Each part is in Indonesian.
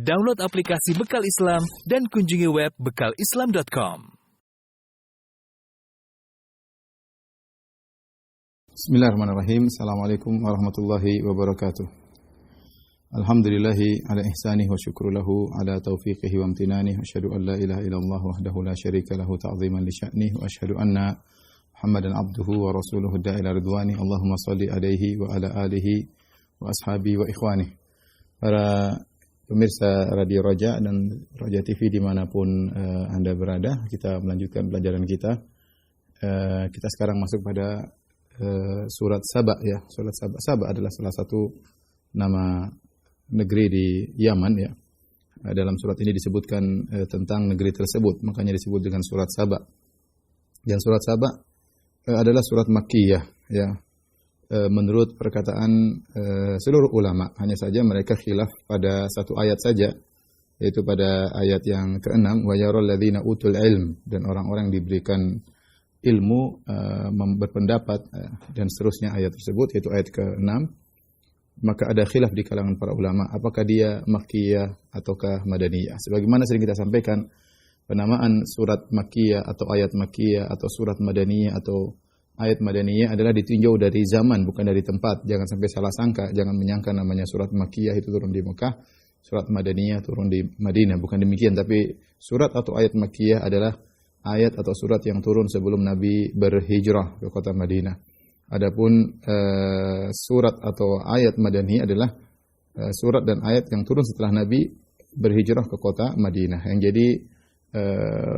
Download aplikasi Bekal Islam dan kunjungi web bekalislam.com. Bismillahirrahmanirrahim. Assalamualaikum warahmatullahi wabarakatuh. Alhamdulillahi ala ihsanih wa syukru lahu ala taufiqihi wa amtinanih. Asyhadu an la ilaha illallah wahdahu la syarika lahu ta'ziman li sya'nih. Wa asyhadu anna Muhammadan abduhu wa rasuluhu da'ila ridwani. Allahumma salli alaihi wa ala alihi wa ashabi wa ikhwani. Para pemirsa Radio Raja dan Raja TV dimanapun Anda berada, kita melanjutkan pelajaran kita. Kita sekarang masuk pada surat Saba ya. Surat Saba. Saba adalah salah satu nama negeri di Yaman ya. Dalam surat ini disebutkan tentang negeri tersebut, makanya disebut dengan surat Saba. Dan surat Saba adalah surat Makkiyah ya. Menurut perkataan seluruh ulama, hanya saja mereka khilaf pada satu ayat saja, yaitu pada ayat yang ke-6, wa yaral ladzina utul ilm, dan orang-orang diberikan ilmu berpendapat dan seterusnya ayat tersebut, yaitu ayat ke-6. Maka ada khilaf di kalangan para ulama, apakah dia Makkiyah ataukah Madaniyah. Sebagaimana sering kita sampaikan, penamaan surat Makkiyah atau ayat Makkiyah atau surat Madaniyah atau ayat Madaniyah adalah ditinjau dari zaman, bukan dari tempat. Jangan sampai salah sangka, jangan menyangka namanya surat Makkiyah itu turun di Mekah, surat Madaniyah turun di Madinah. Bukan demikian, tapi surat atau ayat Makkiyah adalah ayat atau surat yang turun sebelum Nabi berhijrah ke kota Madinah. Adapun surat atau ayat Madaniyah adalah surat dan ayat yang turun setelah Nabi berhijrah ke kota Madinah. Yang jadi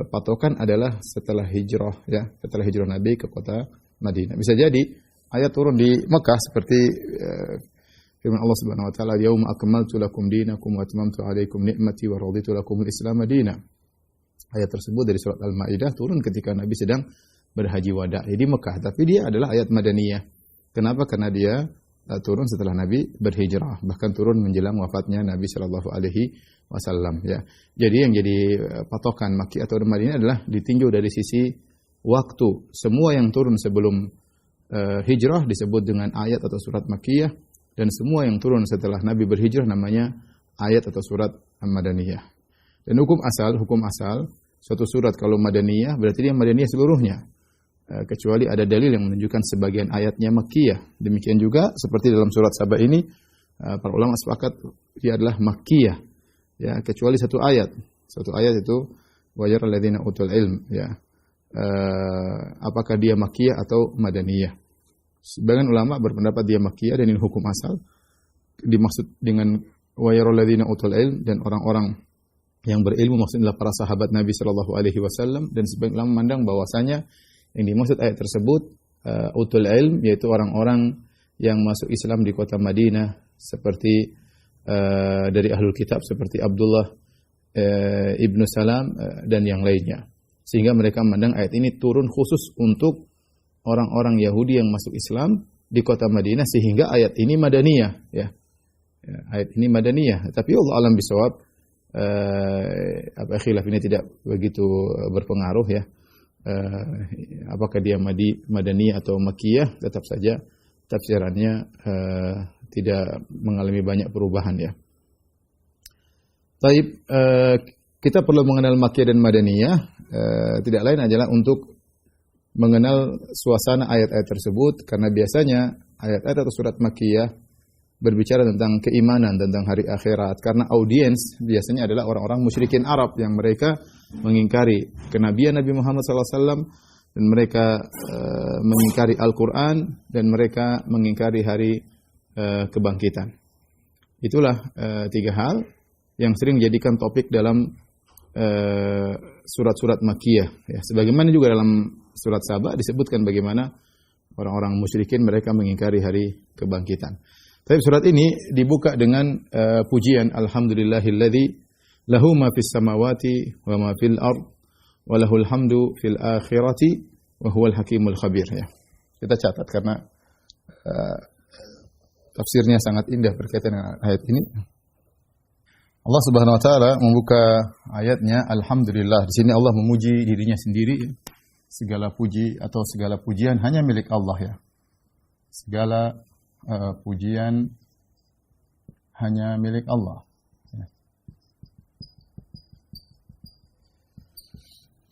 patokan adalah setelah hijrah ya, setelah hijrah Nabi ke kota Madinah. Bisa jadi ayat turun di Mekah seperti firman Allah Subhanahu wa taala, "Yauma akmaltu lakum dinakum wa atmamtu 'alaikum ni'mati wa raditu lakumul Islam madina." Ayat tersebut dari surat Al-Maidah turun ketika Nabi sedang berhaji wada di Mekah, tapi dia adalah ayat Madaniyah. Kenapa? Karena dia turun setelah Nabi berhijrah, bahkan turun menjelang wafatnya Nabi sallallahu alaihi wasallam ya. Jadi yang jadi patokan Makkiyah atau Madinah adalah ditinjau dari sisi waktu. Semua yang turun sebelum hijrah disebut dengan ayat atau surat Makkiyah, dan semua yang turun setelah Nabi berhijrah namanya ayat atau surat Madaniyah. Dan hukum asal suatu surat kalau Madaniyah berarti dia Madaniyah seluruhnya. Kecuali ada dalil yang menunjukkan sebagian ayatnya Makkiyah. Demikian juga seperti dalam surat Saba ini, para ulama sepakat dia adalah Makkiyah. Ya, kecuali satu ayat. Satu ayat itu wa yaral ladzina utul ilm ya. Apakah dia Makkiyah atau Madaniyah? Sebagian ulama berpendapat dia Makkiyah, dan ini hukum asal. Dimaksud dengan wa yaral ladzina utul ilm dan orang-orang yang berilmu maksudnya adalah para sahabat Nabi sallallahu alaihi wasallam, dan sebagian ulama memandang bahwasanya yang dimaksud ayat tersebut utul ilm, yaitu orang-orang yang masuk Islam di kota Madinah seperti dari ahlul kitab seperti Abdullah ibnu Salam dan yang lainnya. Sehingga mereka memandang ayat ini turun khusus untuk orang-orang Yahudi yang masuk Islam di kota Madinah, sehingga ayat ini Madaniyah ya. Ayat ini Madaniyah, tapi Allah alam bisawab, khilaf ini tidak begitu berpengaruh ya. Apakah dia Madaniyah atau Makkiyah, tetap saja tafsirannya tidak mengalami banyak perubahan ya. Taib, kita perlu mengenal Makkiyah dan Madaniyah, tidak lain adalah untuk mengenal suasana ayat-ayat tersebut, karena biasanya ayat-ayat atau surat Makkiyah berbicara tentang keimanan, tentang hari akhirat, karena audiens biasanya adalah orang-orang musyrikin Arab yang mereka mengingkari kenabian Nabi Muhammad SAW, dan mereka mengingkari Al-Quran, dan mereka mengingkari hari kebangkitan. Itulah tiga hal yang sering dijadikan topik dalam surat-surat Makkiyah ya. Sebagaimana juga dalam surat Saba disebutkan bagaimana orang-orang musyrikin mereka mengingkari hari kebangkitan. Tapi surat ini dibuka dengan pujian alhamdulillahilladzi lahu ma fis samawati wa ma fil ard wa lahul hamdu fil akhirati wa huwal hakimul khabir ya. Kita catat karena tafsirnya sangat indah berkaitan dengan ayat ini. Allah Subhanahu wa taala membuka ayatnya alhamdulillah. Di sini Allah memuji dirinya sendiri. Segala puji atau segala pujian hanya milik Allah ya. Segala pujian hanya milik Allah.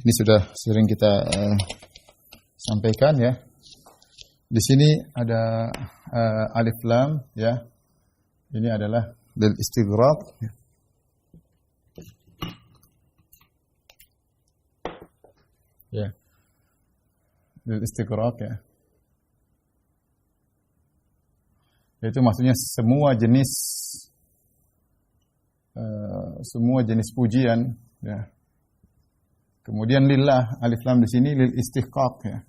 Ini sudah sering kita sampaikan ya. Di sini ada alif lam ya. Ini adalah lil istighraq. Ya. Lil istighraq ya. Itu maksudnya semua jenis pujian ya. Kemudian lillah, alif lam di sini lil istihqaq ya.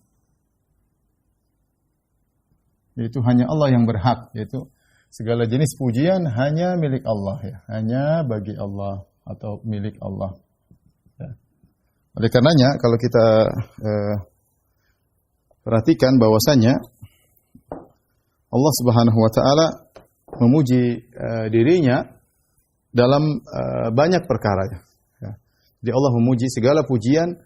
Yaitu hanya Allah yang berhak, yaitu segala jenis pujian hanya milik Allah ya, hanya bagi Allah atau milik Allah. Ya. Oleh karenanya kalau kita perhatikan bahwasanya Allah Subhanahu wa taala memuji dirinya dalam banyak perkara ya. Jadi Allah memuji segala pujian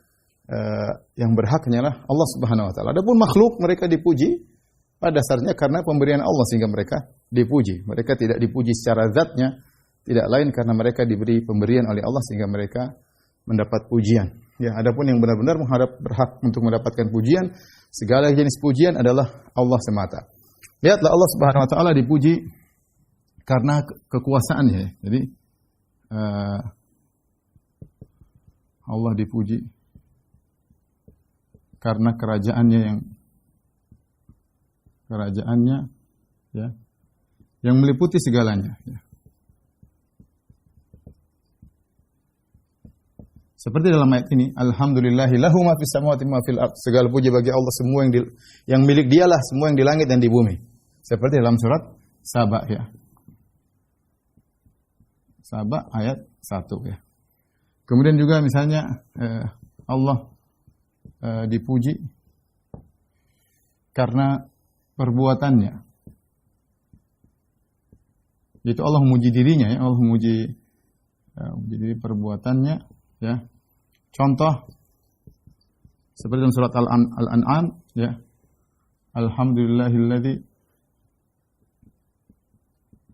yang berhak hanyalah Allah Subhanahu wa taala. Adapun makhluk mereka dipuji pada dasarnya karena pemberian Allah sehingga mereka dipuji. Mereka tidak dipuji secara zatnya, tidak lain karena mereka diberi pemberian oleh Allah sehingga mereka mendapat pujian. Ya, adapun yang benar-benar berhak untuk mendapatkan pujian, segala jenis pujian adalah Allah semata. Lihatlah Allah Subhanahu wa taala dipuji karena kekuasaannya. Jadi Allah dipuji karena kerajaannya ya, yang meliputi segalanya ya. Seperti dalam ayat ini, alhamdulillahi lahu ma fis samawati ma fil ardh. Segala puji bagi Allah, semua yang milik Dialah, semua yang di langit dan di bumi. Seperti dalam surat Saba ya. Saba ayat 1 ya. Kemudian juga misalnya Allah dipuji karena perbuatannya. Yaitu Allah memuji dirinya ya, Allah memuji diri perbuatannya ya. Contoh seperti dalam surat Al-An'am ya. Alhamdulillahilladzi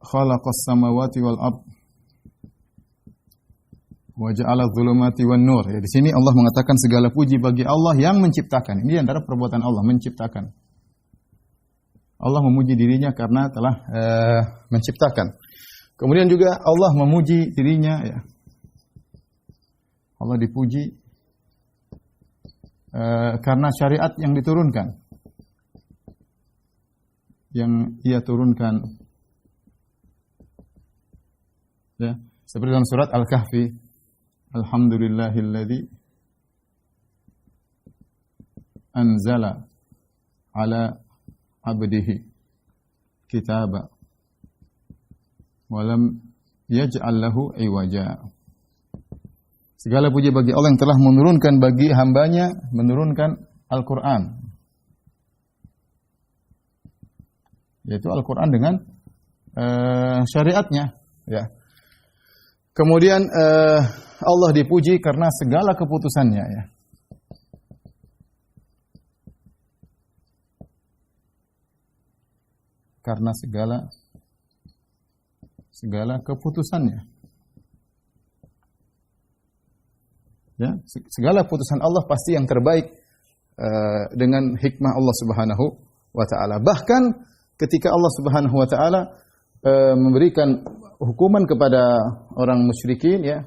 khalaqas samawati wal ardh wa ja'ala dzulumati wan nur. Ya, di sini Allah mengatakan segala puji bagi Allah yang menciptakan. Ini antara perbuatan Allah menciptakan. Allah memuji dirinya karena telah menciptakan. Kemudian juga Allah memuji dirinya ya. Allah dipuji karena syariat yang diturunkan. Yang Ia turunkan. Ya, seperti dalam surat Al-Kahfi, alhamdulillahilladzi anzala ala abdihi kitaba wa lam yaj'al lahu iwaja. Segala puji bagi Allah yang telah menurunkan bagi hambanya, menurunkan Al-Quran. Yaitu Al-Quran dengan syariatnya. Ya. Kemudian Allah dipuji karena segala keputusannya. Ya. Karena segala keputusannya. Ya, segala putusan Allah pasti yang terbaik dengan hikmah Allah Subhanahu wa taala. Bahkan ketika Allah Subhanahu wa taala memberikan hukuman kepada orang musyrikin ya.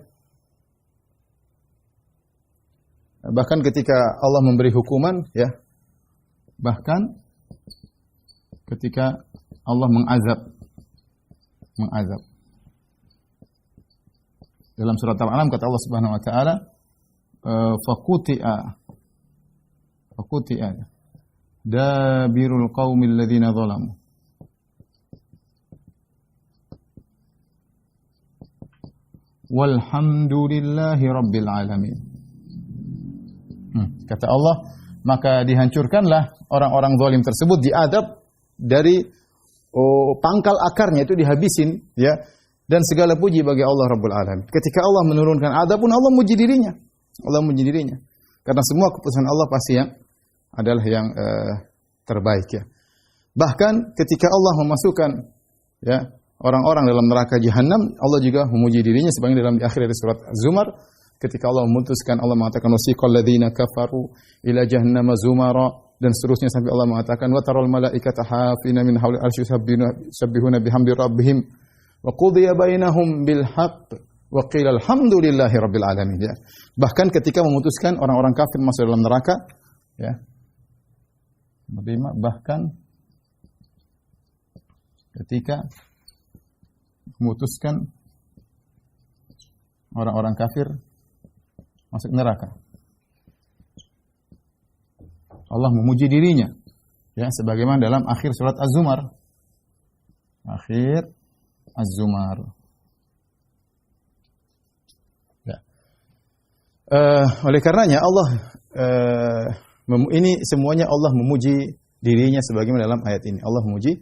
Bahkan ketika Allah memberi hukuman ya. Bahkan ketika Allah mengazab. Dalam surat Al-An'am kata Allah Subhanahu wa taala, faquti'a dabirul qaumil ladzina zalamu. Walhamdulillahi rabbil alamin. Kata Allah, maka dihancurkanlah orang-orang zalim tersebut, diadab dari pangkal akarnya itu dihabisin ya, dan segala puji bagi Allah Rabbul Alamin. Ketika Allah menurunkan adab pun Allah muji dirinya. Allah muji dirinya. Karena semua keputusan Allah pasti yang adalah yang terbaik ya. Bahkan ketika Allah memasukkan ya orang-orang dalam neraka jahanam, Allah juga memuji dirinya sebagaimana dalam di akhir dari surat Az-Zumar, ketika Allah memutuskan, Allah mengatakan wasiqal ladzina kafaru ila jahannama zumara, dan seterusnya sampai Allah mengatakan wa taral malaikata hafina min hauli arsy yusabbihuna bihamdi rabbihim wa qudiya bainahum bil haqq wa qila alhamdulillahi rabbil alamin, ya. Bahkan ketika memutuskan orang-orang kafir masuk dalam neraka, ya. Bahkan ketika memutuskan orang-orang kafir masuk neraka, Allah memuji dirinya, ya, sebagaimana dalam akhir surat Az-Zumar. Akhir Az-Zumar. Ya. Oleh karenanya Allah ini semuanya Allah memuji dirinya sebagaimana dalam ayat ini. Allah memuji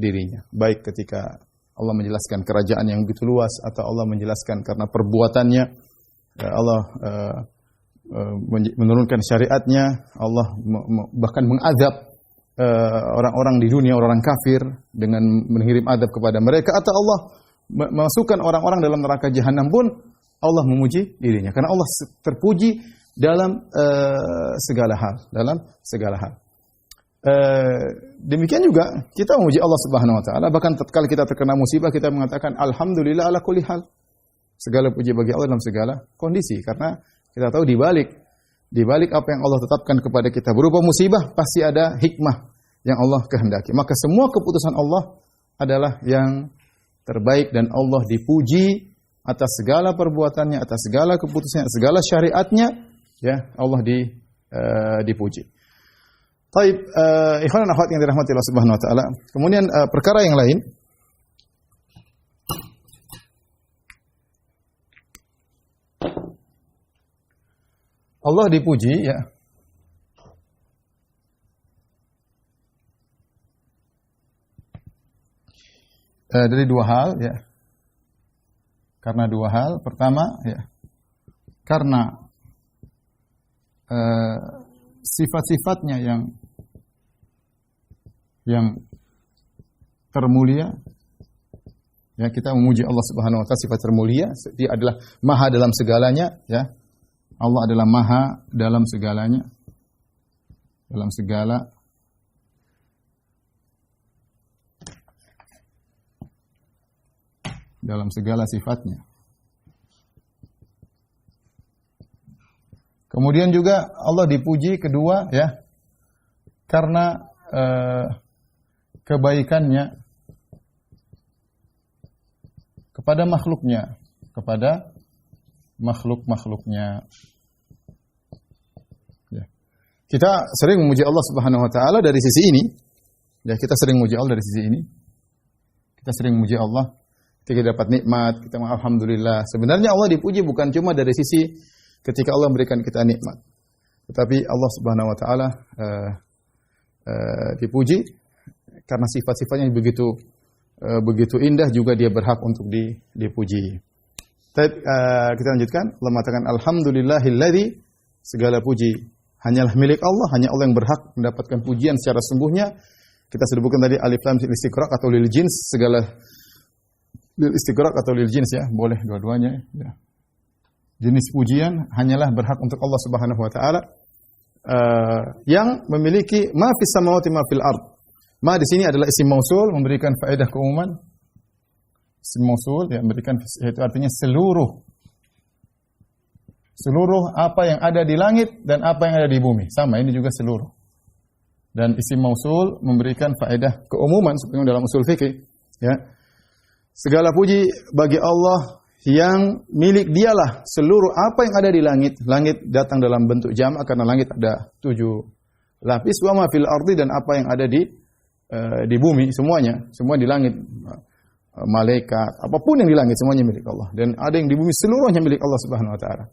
dirinya. Baik ketika Allah menjelaskan kerajaan yang begitu luas, atau Allah menjelaskan karena perbuatannya, Allah menurunkan syariatnya, Allah bahkan mengazab orang-orang di dunia, orang kafir dengan mengirim azab kepada mereka, atau Allah memasukkan orang-orang dalam neraka jahanam pun Allah memuji dirinya, karena Allah terpuji dalam segala hal. Demikian juga kita memuji Allah Subhanahu wa taala, bahkan tatkala kita terkena musibah kita mengatakan alhamdulillah ala kulli hal. Segala puji bagi Allah dalam segala kondisi, karena kita tahu di balik apa yang Allah tetapkan kepada kita berupa musibah pasti ada hikmah yang Allah kehendaki. Maka semua keputusan Allah adalah yang terbaik, dan Allah dipuji atas segala perbuatannya, atas segala keputusannya, segala syariatnya, ya, Allah dipuji. Baik, ikhwan dan akhwat yang dirahmati Allah Subhanahu wa taala. Kemudian perkara yang lain, Allah dipuji, ya, dari dua hal, ya. Karena dua hal. Pertama, ya, karena sifat-sifatnya yang termulia, ya, kita memuji Allah Subhanahu wa taala sifat termulia, dia adalah maha dalam segalanya, ya. Allah adalah maha dalam segalanya, dalam segala sifatnya. Kemudian juga Allah dipuji kedua, ya, karena kebaikannya kepada makhluknya, Ya. Kita sering memuji Allah Subhanahu wa taala dari sisi ini. Ya, kita sering memuji Allah dari sisi ini. Kita sering memuji Allah ketika dapat nikmat, kita alhamdulillah. Sebenarnya Allah dipuji bukan cuma dari sisi ketika Allah memberikan kita nikmat, tetapi Allah Subhanahu wa taala dipuji karena sifat-sifatnya begitu indah, juga dia berhak untuk dipuji. Kita lanjutkan. Allah mengatakan alhamdulillahilladzi, segala puji hanyalah milik Allah, hanya Allah yang berhak mendapatkan pujian secara sungguhnya. Kita sebutkan tadi alif lam lil istiqraq atau lil jins, segala lil istiqraq atau lil jins, ya, boleh dua-duanya, ya. Jenis pujian hanyalah berhak untuk Allah Subhanahu wa taala, yang memiliki ma fis samawati ma fil ard. Ma di sini adalah isim mausul, memberikan faedah keumuman. Isim mausul, ya, memberikan, itu artinya seluruh apa yang ada di langit dan apa yang ada di bumi. Sama, ini juga seluruh. Dan isim mausul memberikan faedah keumuman seperti dalam usul fikih, ya. Segala puji bagi Allah yang milik dialah seluruh apa yang ada di langit. Langit datang dalam bentuk jamak karena langit ada 7 lapis, wa ma fil ardi, dan apa yang ada di bumi, semuanya, semua di langit. Malaikat, apapun yang di langit semuanya milik Allah, dan ada yang di bumi seluruhnya milik Allah Subhanahu wa taala.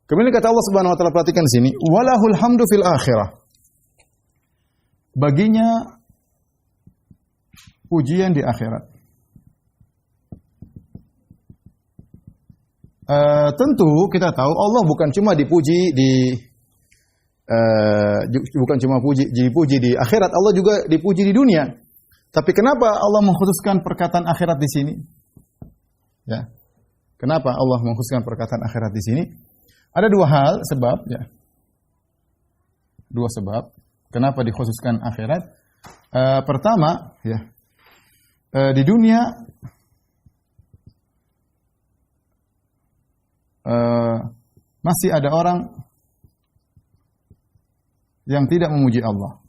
Kemudian kata Allah Subhanahu wa taala, perhatikan di sini, walahul hamdu fil akhirah. Baginya pujian di akhirat. Tentu kita tahu Allah bukan cuma dipuji dipuji di akhirat, Allah juga dipuji di dunia. Tapi kenapa Allah mengkhususkan perkataan akhirat di sini? Ya. Kenapa Allah mengkhususkan perkataan akhirat di sini? Ada dua hal sebab ya. Dua sebab kenapa dikhususkan akhirat. Pertama ya. Di dunia masih ada orang yang tidak memuji Allah.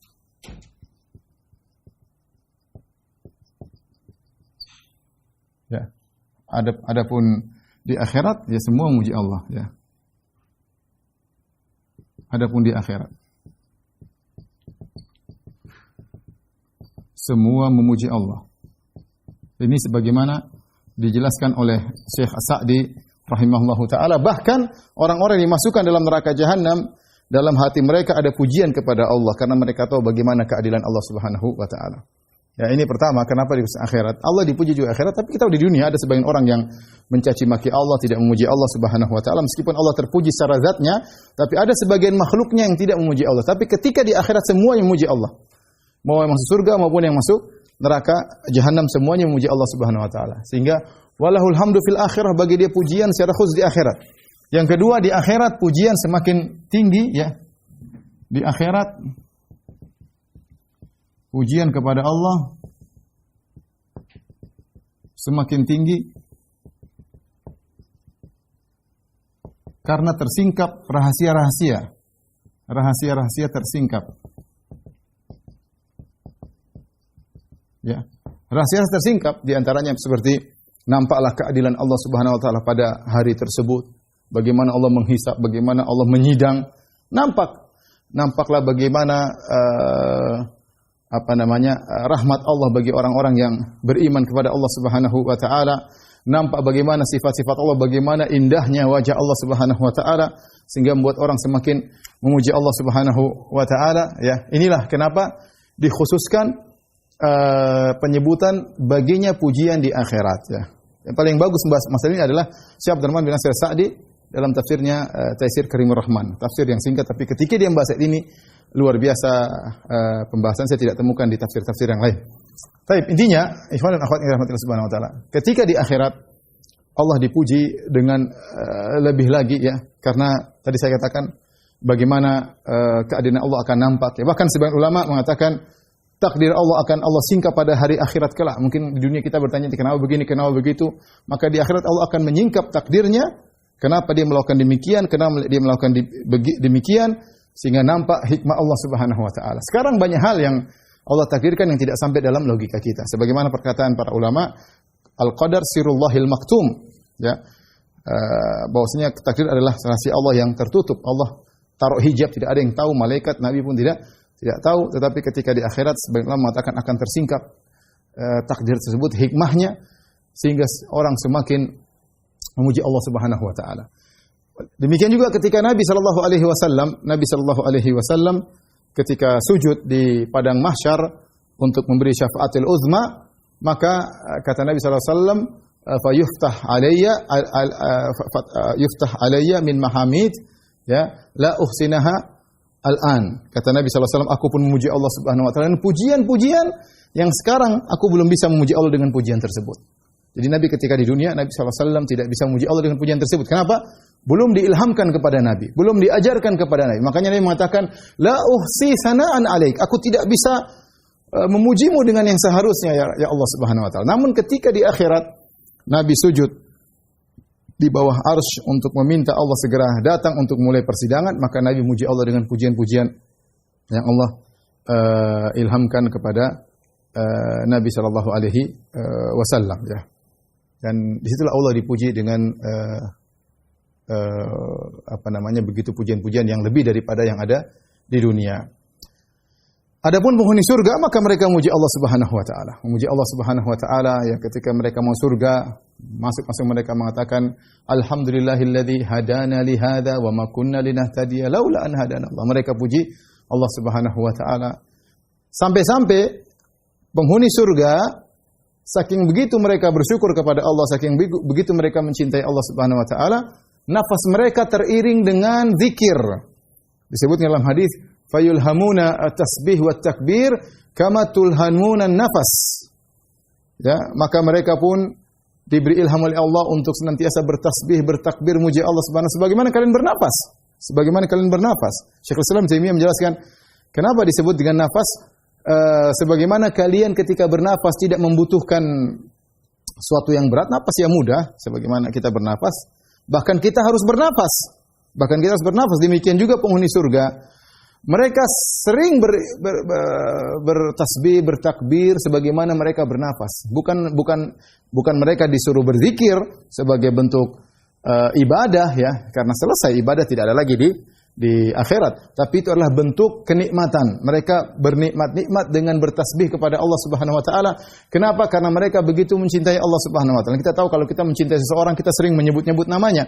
Ya. Adapun di akhirat ya semua memuji Allah ya. Adapun di akhirat semua memuji Allah. Ini sebagaimana dijelaskan oleh Syekh As-Sa'di rahimahullahu taala, bahkan orang-orang yang dimasukkan dalam neraka jahanam dalam hati mereka ada pujian kepada Allah karena mereka tahu bagaimana keadilan Allah Subhanahu wa taala. Ya, ini pertama, kenapa di akhirat? Allah dipuji juga akhirat, tapi kita di dunia ada sebagian orang yang mencaci maki Allah, tidak memuji Allah Subhanahu wa taala meskipun Allah terpuji secara zatnya, tapi ada sebagian makhluknya yang tidak memuji Allah. Tapi ketika di akhirat semuanya memuji Allah. Mau yang masuk surga maupun yang masuk neraka jahanam semuanya memuji Allah Subhanahu wa taala. Sehingga walahul hamdu fil akhirah, bagi dia pujian secara khusus di akhirat. Yang kedua, di akhirat pujian semakin tinggi ya. Di akhirat pujian kepada Allah semakin tinggi karena tersingkap rahasia-rahasia. Rahasia-rahasia tersingkap. Ya. Rahasia tersingkap di antaranya seperti nampaklah keadilan Allah Subhanahu wa taala pada hari tersebut. Bagaimana Allah menghisab, bagaimana Allah menyidang. Nampaklah bagaimana rahmat Allah bagi orang-orang yang beriman kepada Allah Subhanahu wa taala. Nampak bagaimana sifat-sifat Allah, bagaimana indahnya wajah Allah Subhanahu wa taala sehingga membuat orang semakin memuji Allah Subhanahu wa taala ya. Inilah kenapa dikhususkan penyebutan baginya pujian di akhirat ya. Yang paling bagus membahas masalah ini adalah Syekh Abdurrahman bin Nasir Sa'di dalam tafsirnya Taisir Karimur Rahman. Tafsir yang singkat tapi ketika dia membahas ini luar biasa pembahasan, saya tidak temukan di tafsir-tafsir yang lain. Baik, intinya ikhwan dan akhwat yang dirahmati Subhanahu wa taala, ketika di akhirat Allah dipuji dengan lebih lagi ya, karena tadi saya katakan bagaimana keadilan Allah akan nampak ya. Bahkan sebagian ulama mengatakan takdir Allah akan Allah singkap pada hari akhirat kelak. Mungkin di dunia kita bertanya kenapa begini, kenapa begitu, maka di akhirat Allah akan menyingkap takdirnya. Kenapa dia melakukan demikian, kenapa dia melakukan demikian, sehingga nampak hikmah Allah Subhanahu wa taala. Sekarang banyak hal yang Allah takdirkan yang tidak sampai dalam logika kita. Sebagaimana perkataan para ulama, al-qadar sirullahil maktum, ya. Bahwasanya takdir adalah rahasia Allah yang tertutup. Allah taruh hijab, tidak ada yang tahu, malaikat, nabi pun tidak tahu, tetapi ketika di akhirat sebagian ulama mengatakan akan tersingkap takdir tersebut, hikmahnya, sehingga orang semakin memuji Allah Subhanahu wa taala. Demikian juga ketika Nabi sallallahu alaihi wasallam ketika sujud di padang mahsyar untuk memberi syafaatul uzma, maka kata Nabi sallallahu alaihi wasallam, fa yuftah alayya min mahamid ya la uhsinaha al-an. Kata Nabi sallallahu alaihi wasallam, aku pun memuji Allah Subhanahu wa taala dengan pujian-pujian yang sekarang aku belum bisa memuji Allah dengan pujian tersebut. Jadi Nabi ketika di dunia, Nabi sallallahu alaihi wasallam tidak bisa memuji Allah dengan pujian tersebut. Kenapa? Belum diilhamkan kepada Nabi, belum diajarkan kepada Nabi. Makanya Nabi mengatakan, la uhsi sana'an alaik. Aku tidak bisa memujimu dengan yang seharusnya ya Allah Subhanahu wa taala. Namun ketika di akhirat Nabi sujud di bawah arsy untuk meminta Allah segera datang untuk mulai persidangan, maka Nabi memuji Allah dengan pujian-pujian yang Allah ilhamkan kepada Nabi sallallahu alaihi wasallam ya. Dan disitulah Allah dipuji dengan begitu pujian-pujian yang lebih daripada yang ada di dunia. Adapun penghuni surga, maka mereka memuji Allah Subhanahu wa taala. Memuji Allah Subhanahu wa taala ya, ketika mereka mau surga, masing-masing mereka mengatakan alhamdulillahilladzi hadana li hadza wa ma kunna linahtadiya laula an hadana Allah. Mereka puji Allah Subhanahu wa taala. Sampai-sampai penghuni surga saking begitu mereka bersyukur kepada Allah, saking begitu mereka mencintai Allah Subhanahu wa taala, nafas mereka teriring dengan zikir. Disebutnya dalam hadis, fayulhamuna at-tasbih wa takbir kama tulhamuna nafas. Ya, maka mereka pun diberi ilham oleh Allah untuk senantiasa bertasbih, bertakbir, muji Allah Subhanahu sebagaimana kalian bernafas. Sebagaimana kalian bernafas. Syekhul Islam Taimiyah menjelaskan kenapa disebut dengan nafas sebagaimana kalian ketika bernafas tidak membutuhkan suatu yang berat, nafas yang mudah sebagaimana kita bernafas, bahkan kita harus bernafas. Bahkan kita harus bernafas. Demikian juga penghuni surga. Mereka sering bertasbih, bertakbir sebagaimana mereka bernafas. Bukan mereka disuruh berzikir sebagai bentuk ibadah ya, karena selesai ibadah tidak ada lagi di akhirat. Tapi itu adalah bentuk kenikmatan. Mereka bernikmat-nikmat dengan bertasbih kepada Allah Subhanahu wa taala. Kenapa? Karena mereka begitu mencintai Allah Subhanahu wa taala. Kita tahu kalau kita mencintai seseorang, kita sering menyebut-nyebut namanya.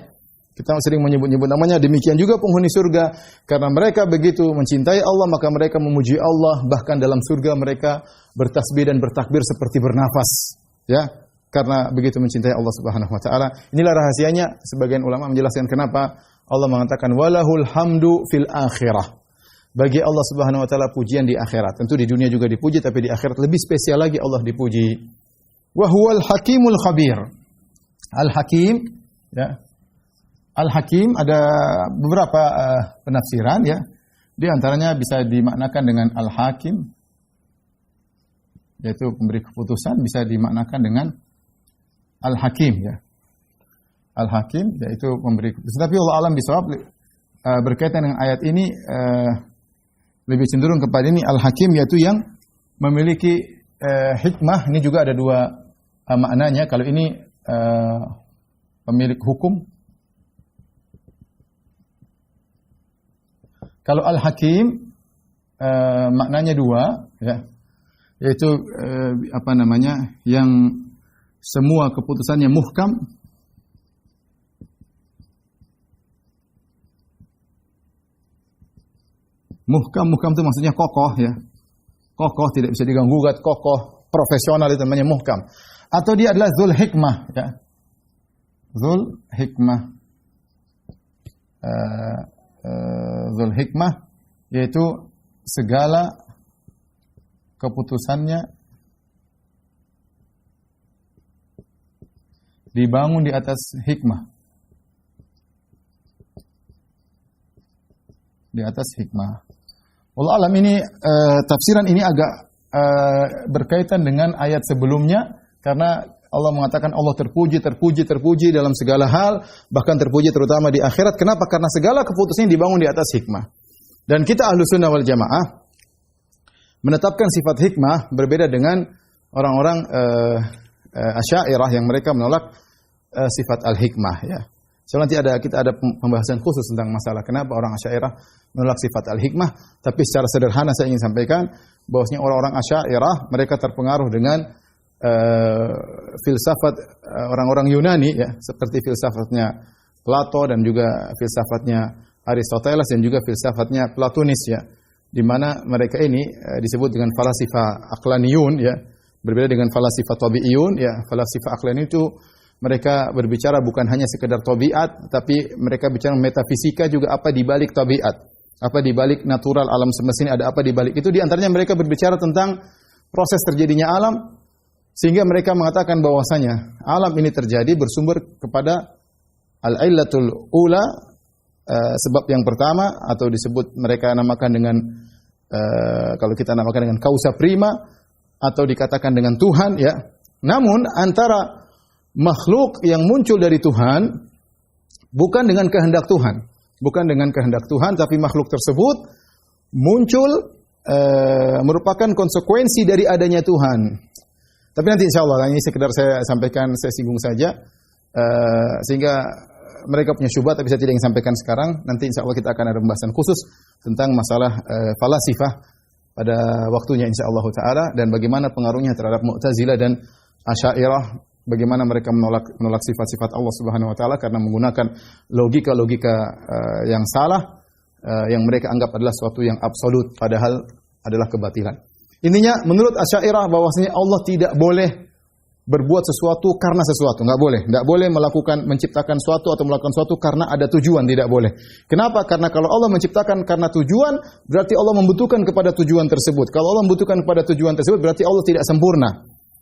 Kita sering menyebut-nyebut namanya. Demikian juga penghuni surga. Karena mereka begitu mencintai Allah, maka mereka memuji Allah. Bahkan dalam surga mereka bertasbih dan bertakbir seperti bernafas. Ya, karena begitu mencintai Allah Subhanahu wa taala. Inilah rahasianya. Sebagian ulama menjelaskan kenapa Allah mengatakan walahul hamdu fil akhirah. Bagi Allah Subhanahu wa taala pujian di akhirat. Tentu di dunia juga dipuji, tapi di akhirat lebih spesial lagi Allah dipuji. Wa huwal hakimul khabir. Al-Hakim ya. Al-Hakim ada beberapa penafsiran ya. Di antaranya bisa dimaknakan dengan Al-Hakim, yaitu pemberi keputusan, bisa dimaknakan dengan Al-Hakim ya. Al-Hakim yaitu pemberi keputusan. Tapi Allah alam bisawab berkaitan dengan ayat ini lebih cenderung kepada ini Al-Hakim, yaitu yang memiliki hikmah. Ini juga ada dua maknanya. Kalau ini pemilik hukum. Kalau Al-Hakim maknanya dua ya. Yaitu yang semua keputusannya muhkam. Muhkam itu maksudnya kokoh ya. Kokoh, tidak bisa diganggu-gugat, kokoh, profesional, itu namanya muhkam. Atau dia adalah Dzul Hikmah ya. Dzul Hikmah. Dzul Hikmah yaitu segala keputusannya dibangun di atas hikmah. Di atas hikmah. Allah alam ini tafsiran ini agak berkaitan dengan ayat sebelumnya, karena Allah mengatakan Allah terpuji dalam segala hal, bahkan terpuji terutama di akhirat. Kenapa? Karena segala keputusan dibangun di atas hikmah. Dan kita ahlu sunnah wal jamaah menetapkan sifat hikmah berbeda dengan orang-orang Asy'ariyah yang mereka menolak sifat al-hikmah ya. So nanti kita ada pembahasan khusus tentang masalah kenapa orang Asy'ariyah menolak sifat al-hikmah, tapi secara sederhana saya ingin sampaikan bahwasanya orang-orang Asy'ariyah mereka terpengaruh dengan filsafat orang-orang Yunani ya, seperti filsafatnya Plato dan juga filsafatnya Aristoteles dan juga filsafatnya Platonis ya, di mana mereka ini disebut dengan falasifa aqlaniyun ya, berbeda dengan falasifa tabi'iyun ya. Falasifa aqlaniyun itu mereka berbicara bukan hanya sekedar tabiat, tapi mereka bicara metafisika juga, apa di balik tabiat, apa di balik natural alam semesta ini, ada apa di balik itu. Di antaranya mereka berbicara tentang proses terjadinya alam, sehingga mereka mengatakan bahwasanya alam ini terjadi bersumber kepada al-illatul ula, sebab yang pertama, atau disebut mereka namakan dengan kalau kita namakan dengan causa prima, atau dikatakan dengan Tuhan ya. Namun antara makhluk yang muncul dari Tuhan bukan dengan kehendak Tuhan, bukan dengan kehendak Tuhan, tapi makhluk tersebut muncul merupakan konsekuensi dari adanya Tuhan. Tapi nanti insya Allah, ini sekedar saya sampaikan, saya singgung saja, sehingga mereka punya syubhat, tapi saya tidak ingin sampaikan sekarang. Nanti insya Allah kita akan ada pembahasan khusus tentang masalah falasifah pada waktunya insya Allah Ta'ala, dan bagaimana pengaruhnya terhadap Mu'tazilah dan Asy'ariyah, bagaimana mereka menolak sifat-sifat Allah Subhanahu Wa Ta'ala karena menggunakan logika-logika yang salah, yang mereka anggap adalah suatu yang absolut, padahal adalah kebatilan. Intinya menurut Asy'ariyah bahwasanya Allah tidak boleh berbuat sesuatu karena sesuatu, enggak boleh menciptakan suatu atau melakukan suatu karena ada tujuan, tidak boleh. Kenapa? Karena kalau Allah menciptakan karena tujuan, berarti Allah membutuhkan kepada tujuan tersebut. Kalau Allah membutuhkan kepada tujuan tersebut, berarti Allah tidak sempurna.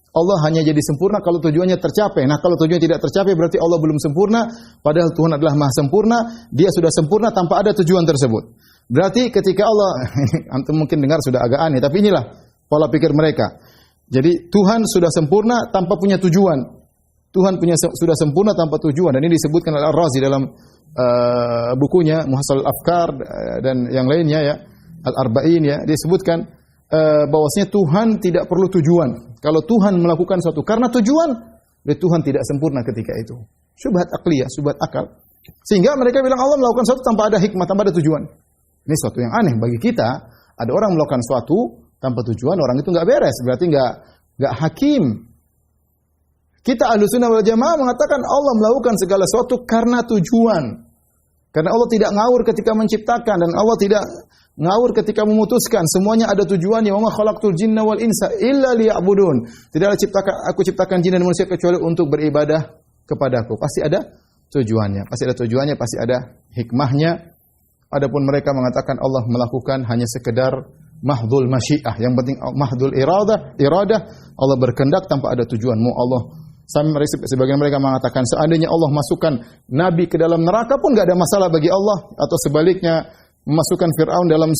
Allah hanya jadi sempurna kalau tujuannya tercapai. Nah, kalau tujuannya tidak tercapai berarti Allah belum sempurna, padahal Tuhan adalah Maha sempurna, Dia sudah sempurna tanpa ada tujuan tersebut. Berarti ketika Allah antum mungkin dengar sudah agak aneh, tapi inilah pola pikir mereka. Jadi Tuhan sudah sempurna tanpa punya tujuan. Tuhan sudah sempurna tanpa tujuan, dan ini disebutkan oleh Ar-Razi dalam bukunya Muhassalul Afkar dan yang lainnya ya, Al-Arba'in ya, disebutkan bahwasanya Tuhan tidak perlu tujuan. Kalau Tuhan melakukan sesuatu karena tujuan, berarti Tuhan tidak sempurna ketika itu. Syubhat akliyah, syubhat akal. Sehingga mereka bilang Allah melakukan sesuatu tanpa ada hikmah, tanpa ada tujuan. Ini sesuatu yang aneh bagi kita. Ada orang melakukan sesuatu tanpa tujuan, orang itu enggak beres, berarti enggak hakim. Kita Ahlussunnah wal Jamaah mengatakan Allah melakukan segala sesuatu karena tujuan. Karena Allah tidak ngawur ketika menciptakan, dan Allah tidak ngawur ketika memutuskan. Semuanya ada tujuannya. Wa ma khalaqtul jinna wal insa illa liya'budun. Tidaklah aku ciptakan jin dan manusia kecuali untuk beribadah kepadaku. Pasti ada tujuannya. Pasti ada tujuannya, pasti ada hikmahnya. Adapun mereka mengatakan Allah melakukan hanya sekedar mahdhul masyiah. Yang penting mahdhul iradah. Allah berkehendak tanpa ada tujuan. Mau Allah, sebagian mereka mengatakan seandainya Allah masukkan nabi ke dalam neraka pun enggak ada masalah bagi Allah, atau sebaliknya memasukkan Fir'aun dalam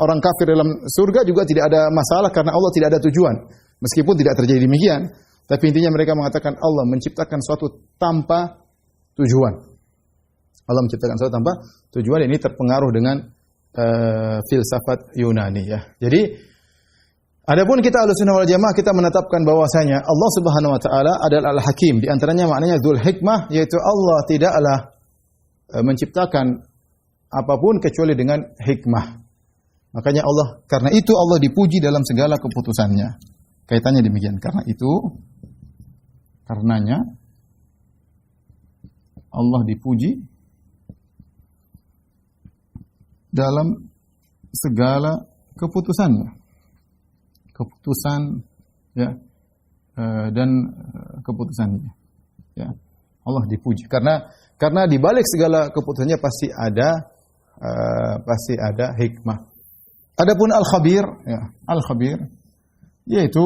orang kafir dalam surga juga tidak ada masalah karena Allah tidak ada tujuan. Meskipun tidak terjadi demikian, tapi intinya mereka mengatakan Allah menciptakan sesuatu tanpa tujuan. Allah menciptakan sesuatu tanpa tujuan. Ini terpengaruh dengan filsafat Yunani ya. Jadi adapun kita Ahlussunnah wal Jamaah, kita menetapkan bahwasanya Allah Subhanahu wa taala adalah Al-Hakim. Di antaranya maknanya Dzul Hikmah, yaitu Allah tidaklah menciptakan apapun kecuali dengan hikmah. Makanya Allah, karena itu Allah dipuji dalam segala keputusannya. Kaitannya demikian. Karenanya Allah dipuji dalam segala keputusannya. Keputusan ya dan keputusannya. Ya. Allah dipuji karena di balik segala keputusannya pasti ada hikmah. Adapun Al-Khabir, ya, Al-Khabir yaitu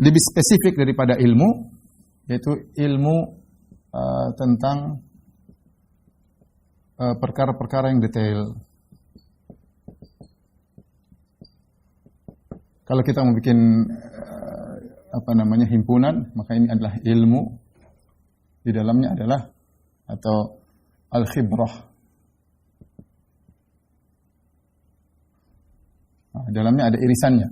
lebih spesifik daripada ilmu, yaitu ilmu tentang perkara-perkara yang detail. Kalau kita mau bikin himpunan, maka ini adalah ilmu. Di dalamnya adalah atau al-khibrah. Nah, dalamnya ada irisannya.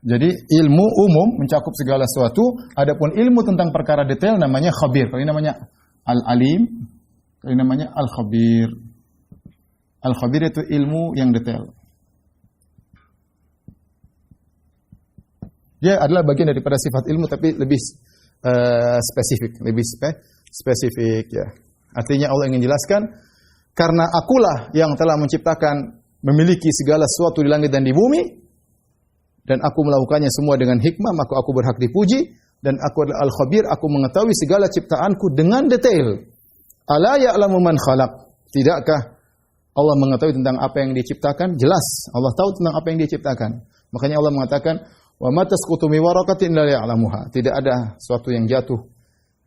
Jadi ilmu umum mencakup segala sesuatu, adapun ilmu tentang perkara detail namanya khabir. Kalau ini namanya al-alim, kalau ini namanya al-khabir. Al-khabir itu ilmu yang detail. Dia adalah bagian daripada sifat ilmu tapi lebih spesifik ya. Artinya Allah ingin jelaskan karena akulah yang telah menciptakan, memiliki segala sesuatu di langit dan di bumi, dan aku melakukannya semua dengan hikmah, maka aku berhak dipuji, dan aku adalah Al-Khabir, aku mengetahui segala ciptaanku dengan detail. Ala ya'lamu man khalaq. Tidakkah Allah mengetahui tentang apa yang diciptakan? Jelas, Allah tahu tentang apa yang diciptakan. Makanya Allah mengatakan, wa ma tasqutu min waraqatin illa ya'lamuha. Tidak ada sesuatu yang jatuh,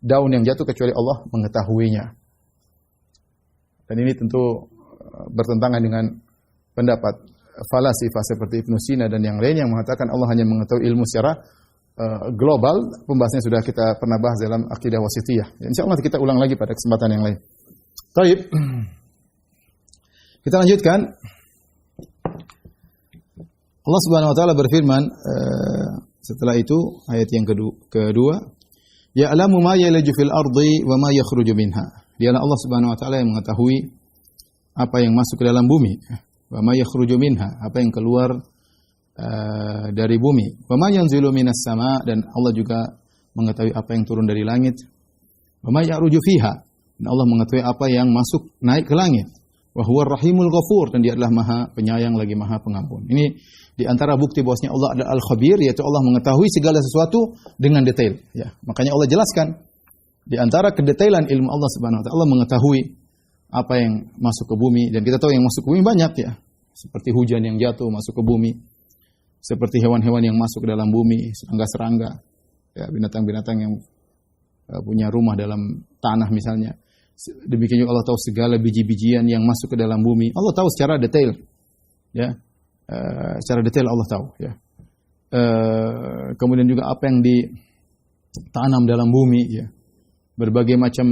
daun yang jatuh kecuali Allah mengetahuinya. Dan ini tentu bertentangan dengan pendapat falasifah seperti Ibnu Sina dan yang lain yang mengatakan Allah hanya mengetahui ilmu secara global. Pembahasannya sudah kita pernah bahas dalam Aqidah Wasithiyah. Insyaallah kita ulang lagi pada kesempatan yang lain. Baik. Kita lanjutkan. Allah Subhanahu wa taala berfirman setelah itu ayat yang kedua, ya'lamu ma yaliju fil ardi wa ma yakhruju minha. Dialah Allah Subhanahu wa taala yang mengetahui apa yang masuk ke dalam bumi, wa ma yakhruju minha, apa yang keluar dari bumi, wa ma yanzilu minas sama, dan Allah juga mengetahui apa yang turun dari langit, wa ma ya'ruju fiha, dan Allah mengetahui apa yang masuk naik ke langit. Wa huwar rahimul ghafur, dan Dia adalah Maha Penyayang lagi Maha Pengampun. Ini di antara bukti bahwasanya Allah adalah Al-Khabir, yaitu Allah mengetahui segala sesuatu dengan detail. Ya, makanya Allah jelaskan di antara kedetailan ilmu Allah Subhanahu wa taala, Allah mengetahui apa yang masuk ke bumi, dan kita tahu yang masuk ke bumi banyak ya. Seperti hujan yang jatuh masuk ke bumi, seperti hewan-hewan yang masuk ke dalam bumi, serangga-serangga, Ya, binatang-binatang yang punya rumah dalam tanah misalnya. Demikian juga Allah tahu segala biji-bijian yang masuk ke dalam bumi. Allah tahu secara detail. Ya. Secara detail Allah tahu, ya. Kemudian juga apa yang ditanam dalam bumi, ya. Berbagai macam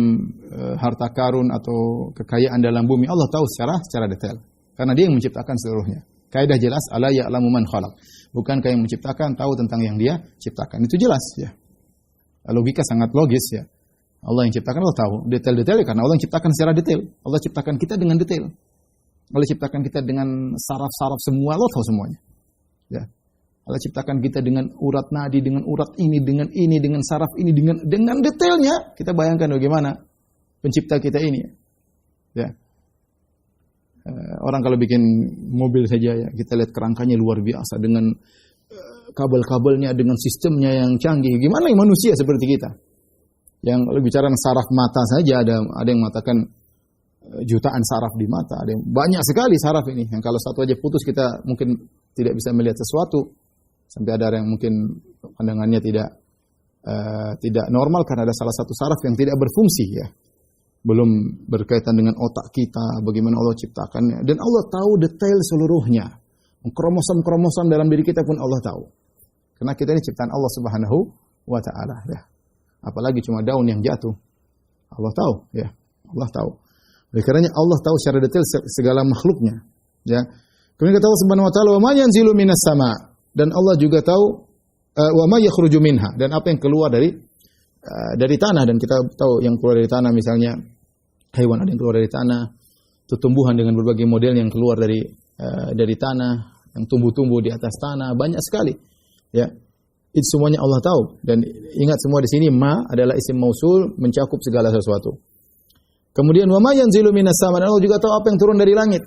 harta karun atau kekayaan dalam bumi Allah tahu secara detail. Karena Dia yang menciptakan seluruhnya. Kaidah jelas, ala ya'lamu man khalaq. Bukankah yang menciptakan tahu tentang yang Dia ciptakan. Itu jelas, ya. Logika sangat logis, ya. Allah yang ciptakan Allah tahu detail-detailnya karena Allah yang ciptakan secara detail. Allah ciptakan kita dengan detail. Allah ciptakan kita dengan saraf-saraf semua, Allah tahu semuanya. Ya. Allah ciptakan kita dengan urat nadi, dengan urat ini, dengan saraf ini, dengan detailnya. Kita bayangkan bagaimana pencipta kita ini. Ya. Orang kalau bikin mobil saja, ya, kita lihat kerangkanya luar biasa dengan kabel-kabelnya, dengan sistemnya yang canggih. Gimana yang manusia seperti kita? Yang bicara saraf mata saja ada yang mengatakan jutaan saraf di mata, ada yang banyak sekali saraf ini. Yang kalau satu aja putus kita mungkin tidak bisa melihat sesuatu. Sampai ada yang mungkin pandangannya tidak normal karena ada salah satu saraf yang tidak berfungsi, ya. Belum berkaitan dengan otak kita, bagaimana Allah ciptakannya. Dan Allah tahu detail seluruhnya. Kromosom-kromosom dalam diri kita pun Allah tahu. Karena kita ini ciptaan Allah Subhanahu wa Ta'ala, ya. Apalagi cuma daun yang jatuh. Allah tahu, ya. Allah tahu. Oleh karenanya Allah tahu secara detail segala makhluknya, ya. Kemudian kata Allah Subhanahu wa Ta'ala, "Wa ma yanzilu minas sama." Dan Allah juga tahu wa ma yakhruju minha, dan apa yang keluar dari tanah. Dan kita tahu yang keluar dari tanah misalnya hewan ada yang keluar dari tanah, tumbuhan dengan berbagai model yang keluar dari tanah, yang tumbuh-tumbuh di atas tanah, banyak sekali. Ya. Itu semuanya Allah tahu. Dan ingat semua di sini ma adalah isim mausul mencakup segala sesuatu. Kemudian wa ma yanzilu minas sama, dan Allah juga tahu apa yang turun dari langit.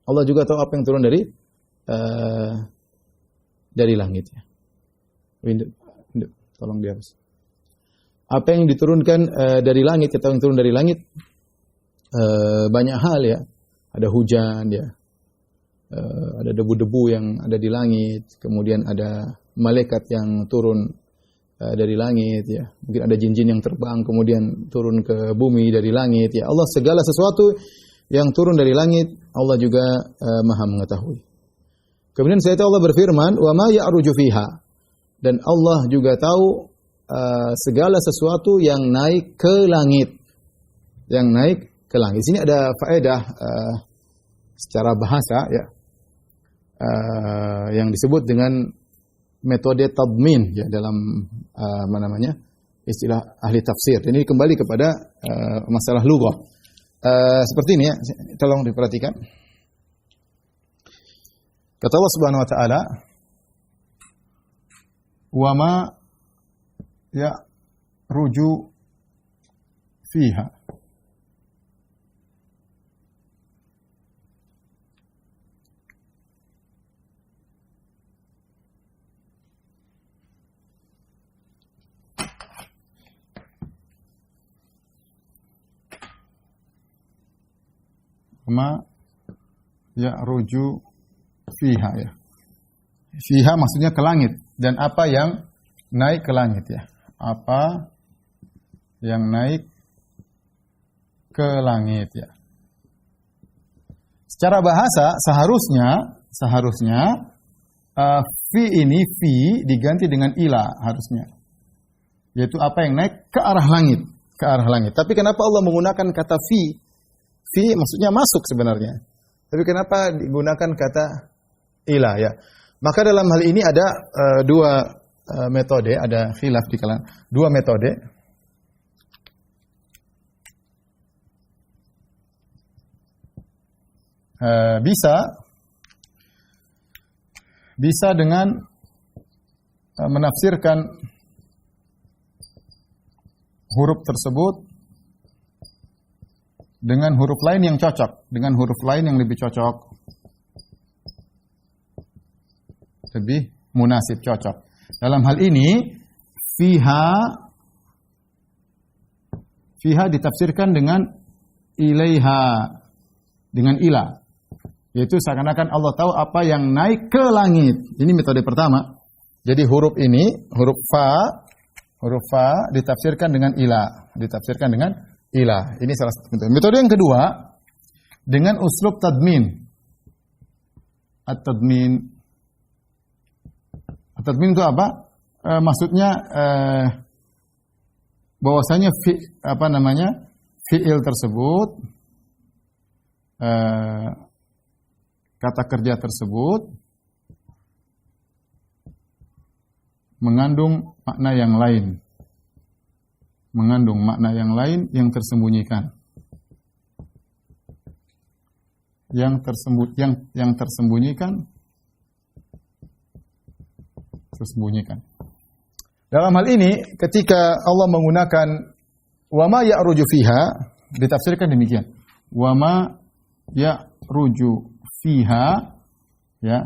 Allah juga tahu apa yang turun dari langit, ya. Tolong dihapus. Apa yang diturunkan dari langit, kita yang turun dari langit banyak hal, ya. Ada hujan, ya. Ada debu-debu yang ada di langit, kemudian ada malaikat yang turun dari langit, ya. Mungkin ada jin-jin yang terbang kemudian turun ke bumi dari langit, ya. Allah segala sesuatu yang turun dari langit Allah juga Maha mengetahui. Kemudian saya tahu Allah berfirman, "Wa ma ya'ruju fiha." Dan Allah juga tahu segala sesuatu yang naik ke langit. Yang naik ke langit. Di sini ada faedah secara bahasa, ya. Yang disebut dengan metode tadmin, ya, dalam istilah ahli tafsir. Ini kembali kepada masalah lughah. Seperti ini, ya, tolong diperhatikan. Kata Allah Subhanahu wa Ta'ala, "Wa ma ya'ruju fiha." Ma ya'ruju fiha, ya. Fiha maksudnya ke langit, dan apa yang naik ke langit, ya. Apa yang naik ke langit, ya. Secara bahasa seharusnya fi ini diganti dengan ila harusnya. Yaitu apa yang naik ke arah langit, Tapi kenapa Allah menggunakan kata fi? Fi maksudnya masuk sebenarnya. Tapi kenapa digunakan kata ila, ya? Maka dalam hal ini ada dua metode, ada khilaf di kalangan dua metode. Bisa dengan menafsirkan huruf tersebut dengan huruf lain yang cocok, dengan huruf lain yang lebih cocok, lebih munasib, cocok. Dalam hal ini, fiha ditafsirkan dengan ilaiha, dengan ila. Yaitu seakan-akan Allah tahu apa yang naik ke langit. Ini metode pertama. Jadi huruf ini, huruf fa, Huruf fa ditafsirkan dengan ila, ditafsirkan dengan ila. Ini salah satu metode. Metode yang kedua dengan uslub tadmin. At-tadmin. At-tadmin itu apa? Maksudnya bahwasanya fiil tersebut, kata kerja tersebut mengandung makna yang lain. Mengandung makna yang lain yang tersembunyikan. Yang tersembunyikan. Dalam hal ini ketika Allah menggunakan wa ma ya'ruju fiha ditafsirkan demikian. Wa ma ya'ruju fiha ya,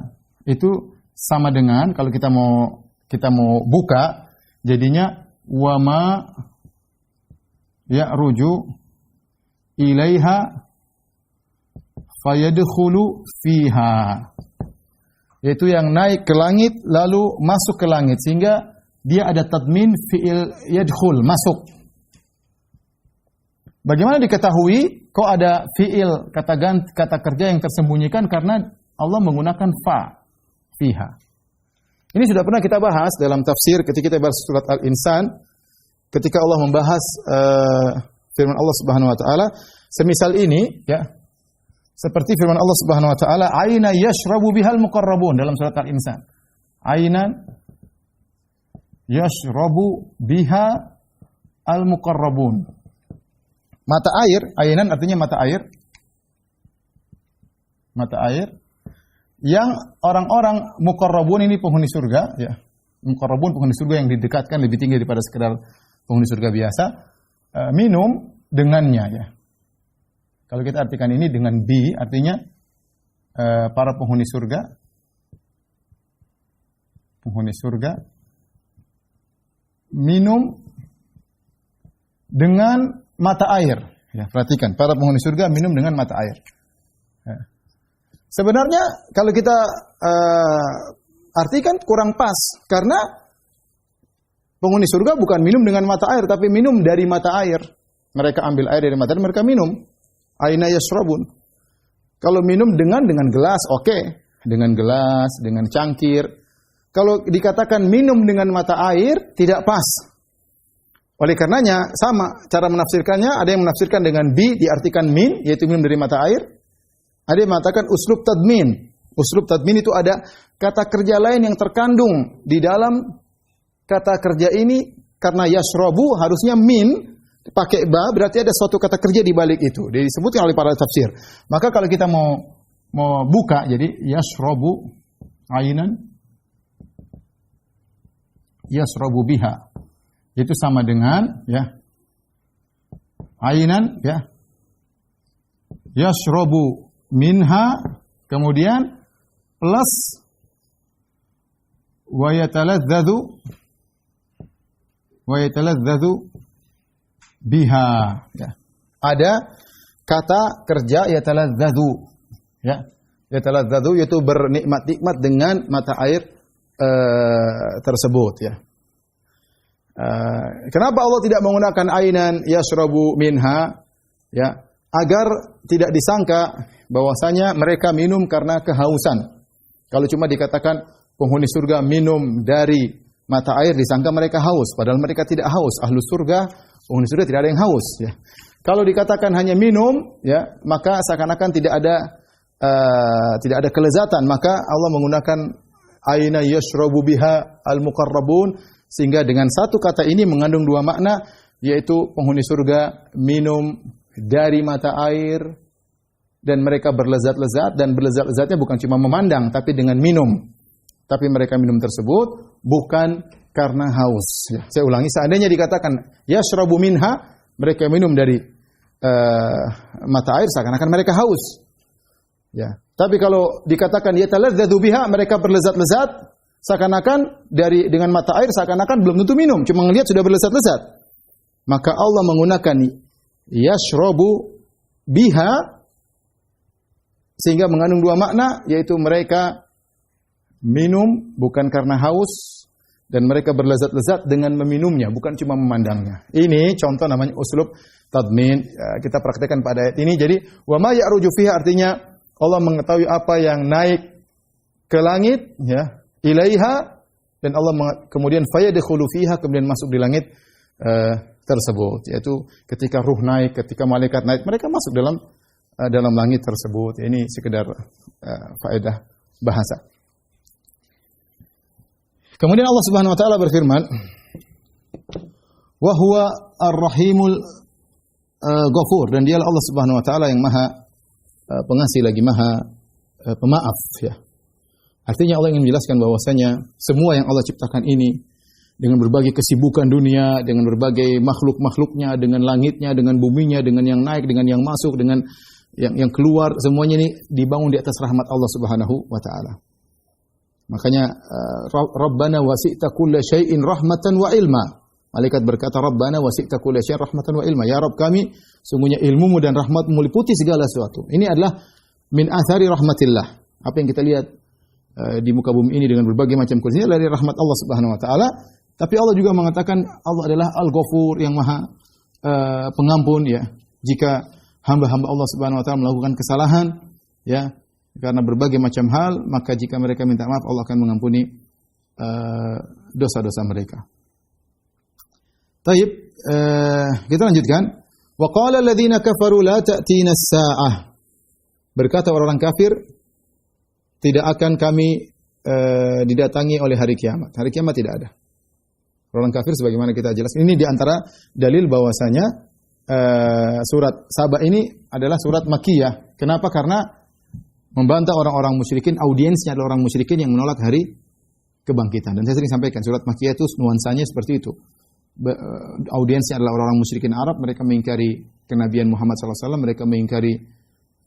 itu sama dengan kalau kita mau buka jadinya wa ma ya'ruju ilaiha fayadkhulu fiha, yaitu yang naik ke langit lalu masuk ke langit, sehingga dia ada tadmin fi'il yadkhul, masuk. Bagaimana diketahui kok ada fi'il kata kerja yang tersembunyikan? Karena Allah menggunakan fa, fiha. Ini sudah pernah kita bahas dalam tafsir ketika kita bahas surat Al-Insan, ketika Allah membahas firman Allah Subhanahu wa taala, semisal ini ya, seperti firman Allah Subhanahu wa taala, "Aina yashrabu bihal muqarrabun" dalam surat Al-Insan. Ainan yashrabu biha al-muqarrabun. Mata air, ainan artinya mata air. Mata air yang orang-orang muqarrabun ini penghuni surga ya. Muqarrabun penghuni surga yang didekatkan lebih tinggi daripada sekedar penghuni surga biasa, minum dengannya ya. Kalau kita artikan ini dengan bi, artinya para penghuni surga minum dengan mata air. Ya, perhatikan, para penghuni surga minum dengan mata air. Ya. Sebenarnya kalau kita artikan kurang pas, karena penghuni surga bukan minum dengan mata air, tapi minum dari mata air. Mereka ambil air dari mata air, mereka minum. Aina yashrabun. Kalau minum dengan gelas, oke. Dengan gelas, dengan cangkir. Kalau dikatakan minum dengan mata air, tidak pas. Oleh karenanya, sama cara menafsirkannya. Ada yang menafsirkan dengan bi, diartikan min, yaitu minum dari mata air. Ada yang mengatakan uslub tadmin. Uslub tadmin itu ada kata kerja lain yang terkandung di dalam kata kerja ini. Karena yashrabu harusnya min, pakai ba, berarti ada suatu kata kerja di balik itu. Disebutkan oleh para tafsir. Maka kalau kita mau buka, jadi yashrabu ainan yashrabu biha. Itu sama dengan ya ainan ya yashrabu minha, kemudian plus wa yataladzadzu biha ya. Ada kata kerja yataladzadzu ya. Yataladzadzu yaitu bernikmat-nikmat dengan mata air tersebut ya. Kenapa Allah tidak menggunakan ainan yashrabu minha ya, agar tidak disangka bahwasanya mereka minum karena kehausan. Kalau cuma dikatakan penghuni surga minum dari mata air, disangka mereka haus, padahal mereka tidak haus. Ahlus surga, penghuni surga tidak ada yang haus ya. Kalau dikatakan hanya minum ya, maka seakan-akan tidak ada kelezatan, maka Allah menggunakan aina yashrabu biha al-muqarrabun, sehingga dengan satu kata ini mengandung dua makna, yaitu penghuni surga minum dari mata air dan mereka berlezat-lezat, dan berlezat-lezatnya bukan cuma memandang tapi dengan minum. Tapi mereka minum tersebut bukan karena haus. Ya, saya ulangi, seandainya dikatakan yashrabu minha, mereka minum dari mata air, seakan-akan mereka haus. Ya. Tapi kalau dikatakan yataladzadzu biha, mereka berlezat-lezat, seakan-akan dengan mata air, seakan-akan belum tentu minum, cuma ngelihat sudah berlezat-lezat. Maka Allah menggunakan yashrabu biha sehingga mengandung dua makna, yaitu mereka minum bukan karena haus dan mereka berlezat-lezat dengan meminumnya, bukan cuma memandangnya. Ini contoh namanya uslub tadmin. Kita praktekkan pada ayat ini. Jadi, wa ma ya'ruju fiha artinya Allah mengetahui apa yang naik ke langit, ya, ilaiha, dan Allah kemudian fayadkhulu fiha, kemudian masuk di langit tersebut. Yaitu ketika ruh naik, ketika malaikat naik, mereka masuk dalam langit tersebut. Ini sekedar faedah bahasa. Kemudian Allah Subhanahu wa taala berfirman, "Wa huwa ar-rahimul ghafur," dan dialah Allah Subhanahu wa taala yang Maha pengasih lagi Maha pemaaf, ya. Artinya Allah ingin menjelaskan bahwasanya semua yang Allah ciptakan ini dengan berbagai kesibukan dunia, dengan berbagai makhluk-makhluknya, dengan langitnya, dengan buminya, dengan yang naik, dengan yang masuk, dengan yang keluar, semuanya ini dibangun di atas rahmat Allah Subhanahu wa taala. Makanya Rabbana wasi'ta kulla syai'in rahmatan wa ilma. Malaikat berkata, Rabbana wasi'ta kulla syai'in rahmatan wa ilma. Ya Rabb kami, sungguhnya ilmumu dan rahmatmu meliputi segala sesuatu. Ini adalah min athari rahmatillah. Apa yang kita lihat di muka bumi ini dengan berbagai macam kondisi dari rahmat Allah Subhanahu wa taala. Tapi Allah juga mengatakan Allah adalah Al-Ghafur yang Maha pengampun, ya. Jika hamba-hamba Allah Subhanahu wa taala melakukan kesalahan, ya, karena berbagai macam hal, maka jika mereka minta maaf, Allah akan mengampuni dosa-dosa mereka. Taib, kita lanjutkan. Wa qala alladziina kafaru la ta'tina as-saa'ah. Berkata orang kafir, tidak akan kami didatangi oleh hari kiamat. Hari kiamat tidak ada. Orang kafir sebagaimana kita jelaskan. Ini di antara dalil bahwasanya surat Saba ini adalah surat Makkiyah. Kenapa? Karena membantah orang-orang musyrikin, audiensnya adalah orang musyrikin yang menolak hari kebangkitan. Dan saya sering sampaikan, surat Makkiyah itu nuansanya seperti itu. Audiensnya adalah orang-orang musyrikin Arab, mereka mengingkari kenabian Muhammad SAW, mereka mengingkari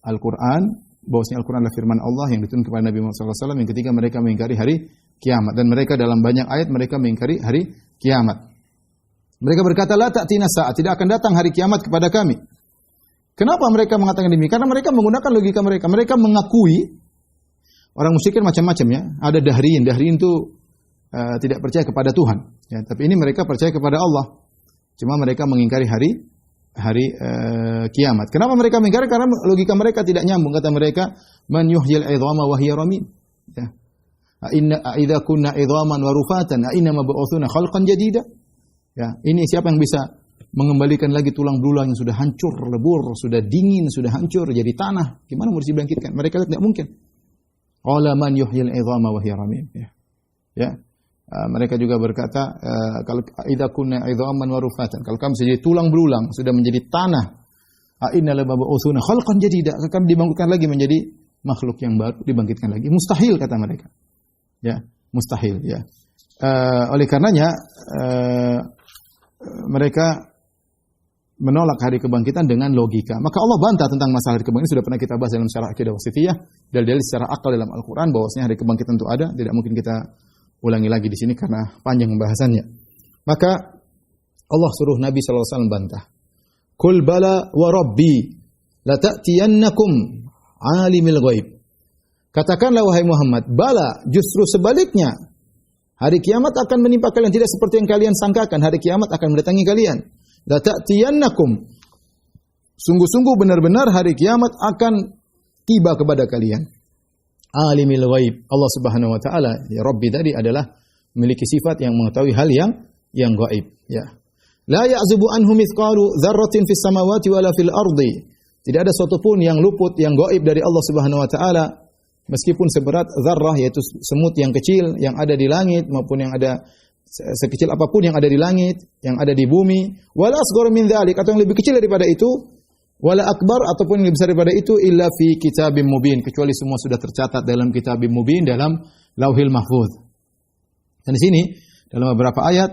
Al-Quran, bahwasanya Al-Quran adalah firman Allah yang diturunkan kepada Nabi Muhammad SAW. Yang ketiga, mereka mengingkari hari kiamat. Dan mereka dalam banyak ayat, mereka mengingkari hari kiamat. Mereka berkata, la ta'tina sa'at, tidak akan datang hari kiamat kepada kami. Kenapa mereka mengatakan demikian? Karena mereka menggunakan logika mereka. Mereka mengakui, orang musyrikin macam-macam, ya. Ada dahriyin. Dahriyin itu tidak percaya kepada Tuhan. Ya, tapi ini mereka percaya kepada Allah. Cuma mereka mengingkari hari kiamat. Kenapa mereka mengingkari? Karena logika mereka tidak nyambung. Kata mereka, man yuhyil 'idhama wa hiya ramim. Ya. Idza kunna 'idhaman wa rufatan, inna mab'utsuna khalqan jadida. Ya, ini siapa yang bisa mengembalikan lagi tulang belulang yang sudah hancur, lebur, sudah dingin, sudah hancur jadi tanah? Gimana mau dibangkitkan? Mereka tidak mungkin. Qala man yuhyil 'idhama wa hiya ramim. Ya. Ya. Mereka juga berkata, kalau idza kunna 'idhaman wa rufatan, kalau kami menjadi tulang belulang, sudah menjadi tanah, inna laba'utsuna khalqan jadida, akan dibangkitkan lagi menjadi makhluk yang baru, dibangkitkan lagi. Mustahil kata mereka. Ya, mustahil, ya. Oleh karenanya mereka menolak hari kebangkitan dengan logika. Maka Allah bantah tentang masalah hari kebangkitan. Sudah pernah kita bahas dalam syarah Aqidah Wasithiyah, dalil secara akal dalam Al-Quran bahwasanya hari kebangkitan itu ada. Tidak mungkin kita ulangi lagi di sini karena panjang pembahasannya. Maka Allah suruh Nabi SAW bantah. Qul bala wa rabbi la ta'tiyannakum alimil ghaib. Katakanlah wahai Muhammad, bala, justru sebaliknya. Hari kiamat akan menimpa kalian tidak seperti yang kalian sangkakan. Hari kiamat akan mendatangi kalian. La ta'tiyannakum. Sungguh-sungguh benar-benar hari kiamat akan tiba kepada kalian. Alimil ghaib. Allah Subhanahu wa taala, ya Rabbi tadi adalah memiliki sifat yang mengetahui hal yang gaib, ya. La ya'zubu anhu mithqalu dzarratin fis samawati wala fil ardi. Tidak ada sesuatu pun yang luput, yang gaib dari Allah Subhanahu wa taala, meskipun seberat zarrah, yaitu semut yang kecil yang ada di langit maupun yang ada sekecil apapun yang ada di langit, yang ada di bumi, wala asghar min dzalik, atau yang lebih kecil daripada itu, wala akbar, ataupun yang lebih besar daripada itu, illa fi kitabim mubin, kecuali semua sudah tercatat dalam kitabim mubin, dalam Lauhil Mahfuz. Dan di sini dalam beberapa ayat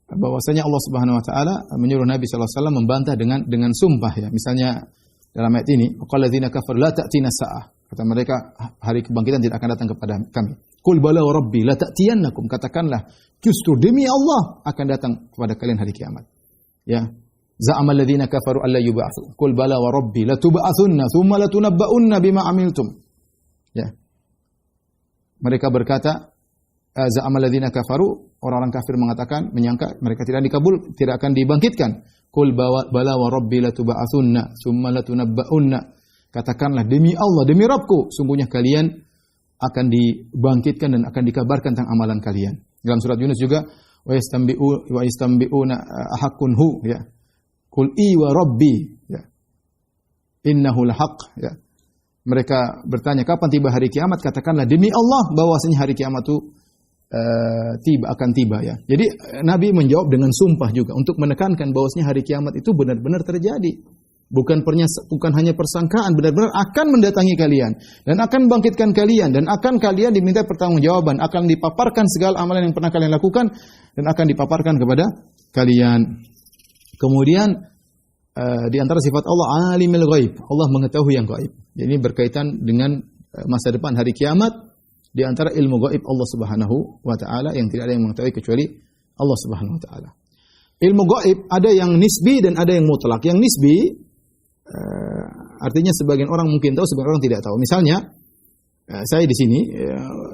bahwasanya Allah Subhanahu wa taala menyuruh Nabi sallallahu alaihi wasallam membantah dengan sumpah, ya. Misalnya dalam ayat ini, qalladzina kafaru la ta'tina sa'ah. Kata mereka hari kebangkitan tidak akan datang kepada kami. Qul bala wa rabbi la ta'tiyannakum. Katakanlah justru demi Allah akan datang kepada kalian hari kiamat. Ya. Za'ama alladzina kafaru alla yub'atsu. Qul bala wa rabbi la tub'atsunna tsumma la tunabba'unna bima 'amiltum. Ya. Mereka berkata za'amal ladzina kafaru, orang-orang kafir mengatakan, menyangka mereka tidak akan dibangkitkan. Qul bala wa rabbi latub'atsunna tsumma latunabba'unna. Katakanlah, demi Allah, demi Rabbku, sungguhnya kalian akan dibangkitkan dan akan dikabarkan tentang amalan kalian. Dalam surat Yunus juga, wa yastambi'una ahaqqun hu, ya. Qul i wa rabbi, ya. Innahu lahaq, ya. Mereka bertanya, kapan tiba hari kiamat? Katakanlah, demi Allah, bahwasanya hari kiamat itu akan tiba, ya. Jadi Nabi menjawab dengan sumpah juga untuk menekankan bahwasanya hari kiamat itu benar-benar terjadi. Bukan hanya persangkaan, benar-benar akan mendatangi kalian dan akan membangkitkan kalian dan akan kalian diminta pertanggungjawaban, akan dipaparkan segala amalan yang pernah kalian lakukan dan akan dipaparkan kepada kalian. Kemudian di antara sifat Allah alimul ghaib, Allah mengetahui yang gaib. Jadi berkaitan dengan masa depan hari kiamat, di antara ilmu gaib Allah Subhanahu wa taala yang tidak ada yang mengetahui kecuali Allah Subhanahu wa taala. Ilmu gaib ada yang nisbi dan ada yang mutlak. Yang nisbi artinya sebagian orang mungkin tahu, sebagian orang tidak tahu. Misalnya, saya di sini,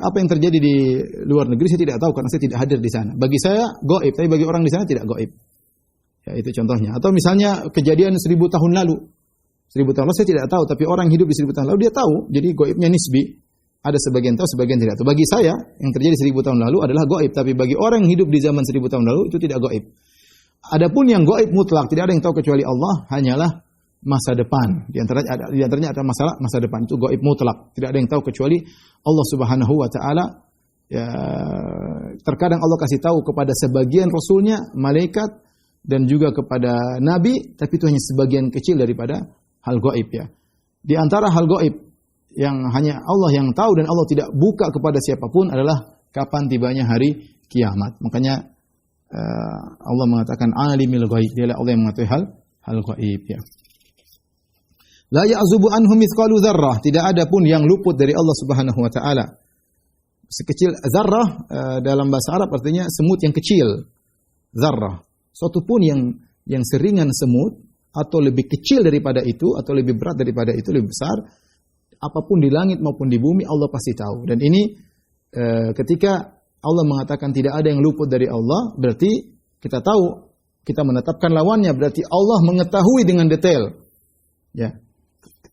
apa yang terjadi di luar negeri saya tidak tahu karena saya tidak hadir di sana. Bagi saya gaib, tapi bagi orang di sana tidak gaib. Ya, itu contohnya. Atau misalnya kejadian 1000 tahun lalu. 1000 tahun lalu saya tidak tahu, tapi orang hidup di 1000 tahun lalu dia tahu. Jadi gaibnya nisbi. Ada sebagian tahu, sebagian tidak tahu. Bagi saya, yang terjadi 1000 tahun lalu adalah gaib, tapi bagi orang yang hidup di zaman 1000 tahun lalu itu tidak gaib. Adapun yang gaib mutlak, tidak ada yang tahu kecuali Allah, hanyalah masa depan. Di antaranya ada masalah masa depan, itu gaib mutlak. Tidak ada yang tahu kecuali Allah Subhanahu wa taala. Ya, terkadang Allah kasih tahu kepada sebagian rasulnya, malaikat dan juga kepada nabi, tapi itu hanya sebagian kecil daripada hal gaib, ya. Di antara hal gaib yang hanya Allah yang tahu dan Allah tidak buka kepada siapapun adalah kapan tibanya hari kiamat. Makanya Allah mengatakan alimul ghaib, dialah Allah yang mengetahui hal gaib, ya. La ya'zubu anhu mithqalu dzarrah, tidak ada pun yang luput dari Allah Subhanahu wa taala. Sekecil zarrah dalam bahasa Arab artinya semut yang kecil. Zarrah, suatu pun yang seringan semut atau lebih kecil daripada itu atau lebih berat daripada itu, lebih besar, apapun di langit maupun di bumi Allah pasti tahu. Dan ini ketika Allah mengatakan tidak ada yang luput dari Allah, berarti kita tahu, kita menetapkan lawannya, berarti Allah mengetahui dengan detail. Ya.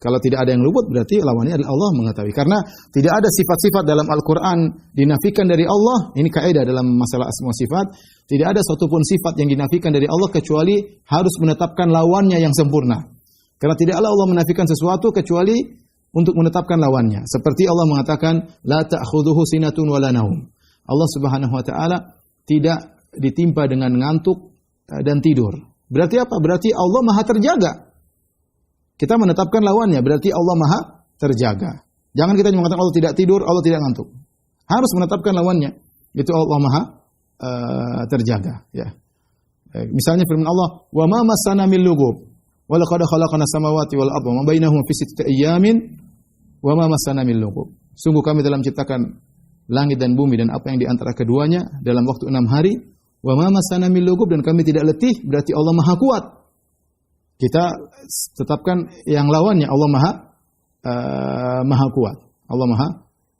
Kalau tidak ada yang luput, berarti lawannya adalah Allah mengetahui. Karena tidak ada sifat-sifat dalam Al-Quran dinafikan dari Allah. Ini kaidah dalam masalah asma sifat. Tidak ada satupun sifat yang dinafikan dari Allah kecuali harus menetapkan lawannya yang sempurna. Karena tidaklah Allah menafikan sesuatu kecuali untuk menetapkan lawannya. Seperti Allah mengatakan, La ta'khudhuhu sinatun wala naum. Allah Subhanahu wa taala tidak ditimpa dengan ngantuk dan tidur. Berarti apa? Berarti Allah Maha terjaga. Kita menetapkan lawannya, berarti Allah Maha terjaga. Jangan kita mengatakan Allah tidak tidur, Allah tidak ngantuk. Harus menetapkan lawannya. Itu Allah Maha terjaga, ya. Misalnya firman Allah, "Wa ma massana min lughub, wa laqad khalaqna samawati wal arda wa ma bainahuma fi sittati ayyamin, wa ma massana min lughub." Sungguh kami dalam menciptakan langit dan bumi dan apa yang di antara keduanya dalam waktu 6 hari, wa ma massana min lughub, dan kami tidak letih, berarti Allah Maha kuat. Kita tetapkan yang lawannya, Allah Maha kuat. Allah Maha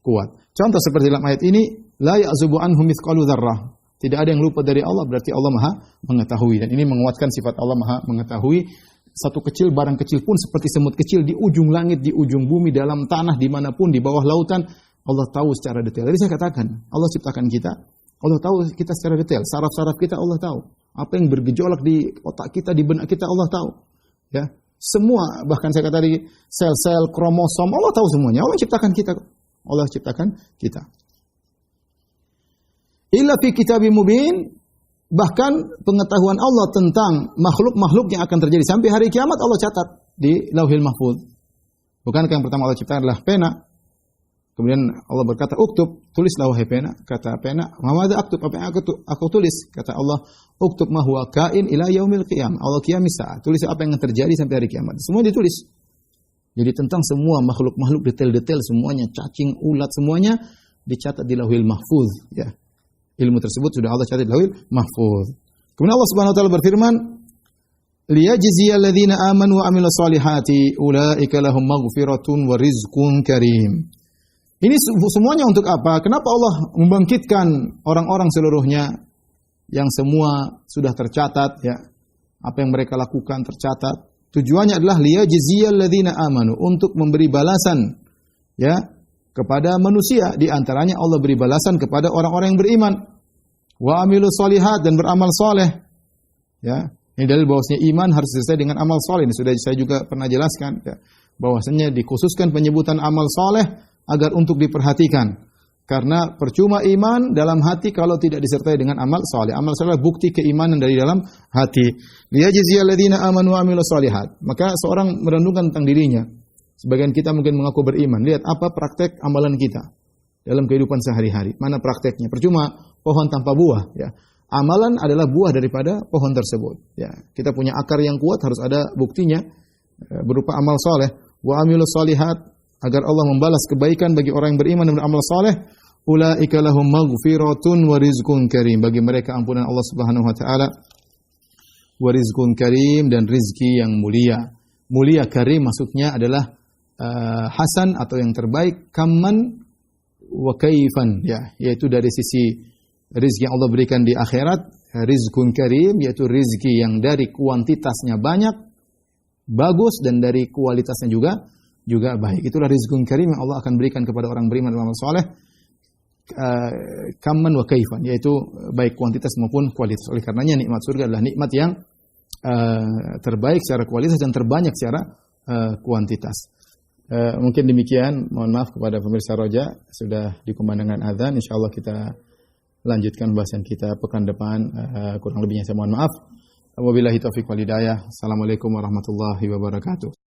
kuat. Contoh seperti dalam ayat ini, la ya'zubu anhu mithqalu dzarrah. Tidak ada yang lupa dari Allah, berarti Allah Maha mengetahui. Dan ini menguatkan sifat Allah Maha mengetahui. Satu kecil, barang kecil pun seperti semut kecil di ujung langit, di ujung bumi, dalam tanah, dimanapun, di bawah lautan, Allah tahu secara detail. Jadi saya katakan, Allah ciptakan kita, Allah tahu kita secara detail. Saraf-saraf kita Allah tahu. Apa yang bergejolak di otak kita, di benak kita Allah tahu. Ya, semua, bahkan saya kata tadi, sel-sel, kromosom, Allah tahu semuanya. Allah ciptakan kita. Allah ciptakan kita. Illa fi kitabim mubin, bahkan pengetahuan Allah tentang makhluk-makhluk yang akan terjadi sampai hari kiamat Allah catat di Lauhil Mahfuz. Bukankah yang pertama Allah ciptakan adalah pena? Kemudian Allah berkata, "Uktub, tulislah wahai pena." Kata pena, "Mamadza aktub?" Apa yang aku tulis? Kata Allah, "Uktub ma huwa kain ila yaumil qiyamah." Allah qiyamis saat. Tulis apa yang terjadi sampai hari kiamat. Semua ditulis. Jadi tentang semua makhluk-makhluk, detail-detail semuanya, cacing, ulat semuanya dicatat di Lauhil Mahfuz, ya. Ilmu tersebut sudah Allah catat di Lauhil Mahfuz. Kemudian Allah Subhanahu wa taala berfirman, "Liyajziyal ladzina amanu wa amilus solihati ulaika lahum maghfiratun wa rizqun karim." Ini semuanya untuk apa? Kenapa Allah membangkitkan orang-orang seluruhnya yang semua sudah tercatat ya. Apa yang mereka lakukan tercatat. Tujuannya adalah liyajziyal ladzina amanu, untuk memberi balasan ya kepada manusia. Di antaranya Allah beri balasan kepada orang-orang yang beriman. Wa amilus solihat, dan beramal soleh. Ya, ini dalil bahwasanya iman harus disertai dengan amal soleh. Ini sudah saya juga pernah jelaskan ya, bahwasanya dikhususkan penyebutan amal soleh agar untuk diperhatikan. Karena percuma iman dalam hati kalau tidak disertai dengan amal soleh. Amal soleh adalah bukti keimanan dari dalam hati. Liyajziyal ladzina amanu wa amilus solihat. Maka seorang merenungkan tentang dirinya. Sebagian kita mungkin mengaku beriman. Lihat apa praktek amalan kita dalam kehidupan sehari-hari. Mana prakteknya? Percuma pohon tanpa buah. Ya. Amalan adalah buah daripada pohon tersebut. Ya. Kita punya akar yang kuat, harus ada buktinya berupa amal soleh. Wa amilus solihat, agar Allah membalas kebaikan bagi orang yang beriman dan beramal soleh. Ulaika lahum maghfiratun wa rizqun karim. Bagi mereka ampunan Allah Subhanahu wa taala, wa rizqun karim, dan rizki yang mulia. Mulia, karim maksudnya adalah hasan atau yang terbaik, kamman wa kaifan ya, yaitu dari sisi rizki yang Allah berikan di akhirat. Rizqun karim yaitu rizki yang dari kuantitasnya banyak, bagus, dan dari kualitasnya juga baik. Itulah rizqun karim yang Allah akan berikan kepada orang beriman dan beramal saleh. Kamman wa kaifan, yaitu baik kuantitas maupun kualitas. Oleh karenanya nikmat surga adalah nikmat yang terbaik secara kualitas dan terbanyak secara kuantitas. Mungkin demikian. Mohon maaf kepada pemirsa Roja, sudah dikumandangkan azan. Insyaallah kita lanjutkan bahasan kita pekan depan. Kurang lebihnya saya mohon maaf. Wabillahi taufiq wal hidayah. Assalamualaikum warahmatullahi wabarakatuh.